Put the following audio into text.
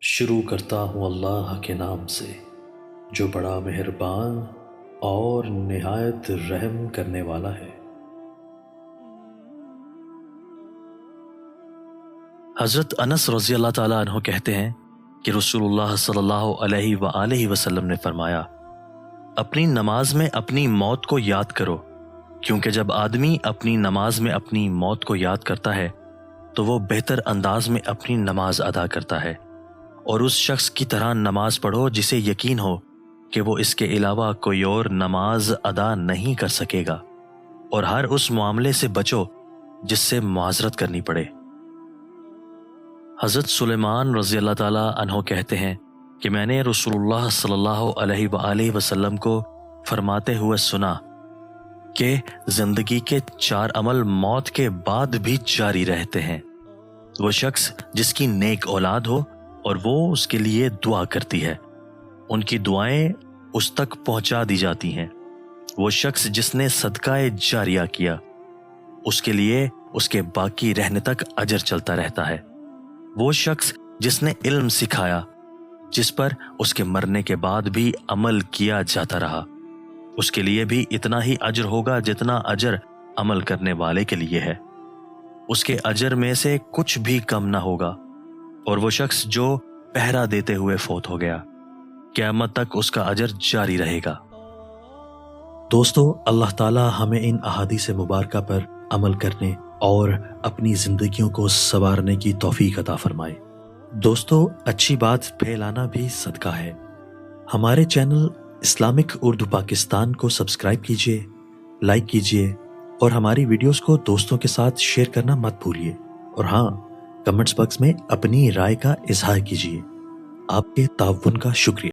شروع کرتا ہوں اللہ کے نام سے جو بڑا مہربان اور نہایت رحم کرنے والا ہے۔ حضرت انس رضی اللہ تعالیٰ عنہ کہتے ہیں کہ رسول اللہ صلی اللہ علیہ وآلہ وسلم نے فرمایا، اپنی نماز میں اپنی موت کو یاد کرو، کیونکہ جب آدمی اپنی نماز میں اپنی موت کو یاد کرتا ہے تو وہ بہتر انداز میں اپنی نماز ادا کرتا ہے، اور اس شخص کی طرح نماز پڑھو جسے یقین ہو کہ وہ اس کے علاوہ کوئی اور نماز ادا نہیں کر سکے گا، اور ہر اس معاملے سے بچو جس سے معذرت کرنی پڑے۔ حضرت سلیمان رضی اللہ تعالیٰ عنہ کہتے ہیں کہ میں نے رسول اللہ صلی اللہ علیہ وآلہ وسلم کو فرماتے ہوئے سنا کہ زندگی کے 4 عمل موت کے بعد بھی جاری رہتے ہیں۔ وہ شخص جس کی نیک اولاد ہو اور وہ اس کے لیے دعا کرتی ہے، ان کی دعائیں اس تک پہنچا دی جاتی ہیں۔ وہ شخص جس نے صدقہ جاریہ کیا، اس کے لیے اس کے باقی رہنے تک اجر چلتا رہتا ہے۔ وہ شخص جس نے علم سکھایا جس پر اس کے مرنے کے بعد بھی عمل کیا جاتا رہا، اس کے لیے بھی اتنا ہی اجر ہوگا جتنا اجر عمل کرنے والے کے لیے ہے، اس کے اجر میں سے کچھ بھی کم نہ ہوگا۔ اور وہ شخص جو پہرا دیتے ہوئے فوت ہو گیا، قیامت تک اس کا اجر جاری رہے گا۔ دوستو، اللہ تعالی ہمیں ان احادیث مبارکہ پر عمل کرنے اور اپنی زندگیوں کو سنوارنے کی توفیق عطا فرمائے۔ دوستو، اچھی بات پھیلانا بھی صدقہ ہے۔ ہمارے چینل اسلامک اردو پاکستان کو سبسکرائب کیجیے، لائک کیجیے اور ہماری ویڈیوز کو دوستوں کے ساتھ شیئر کرنا مت بھولیے، اور ہاں، کمنٹس باکس میں اپنی رائے کا اظہار کیجیے۔ آپ کے تعاون کا شکریہ۔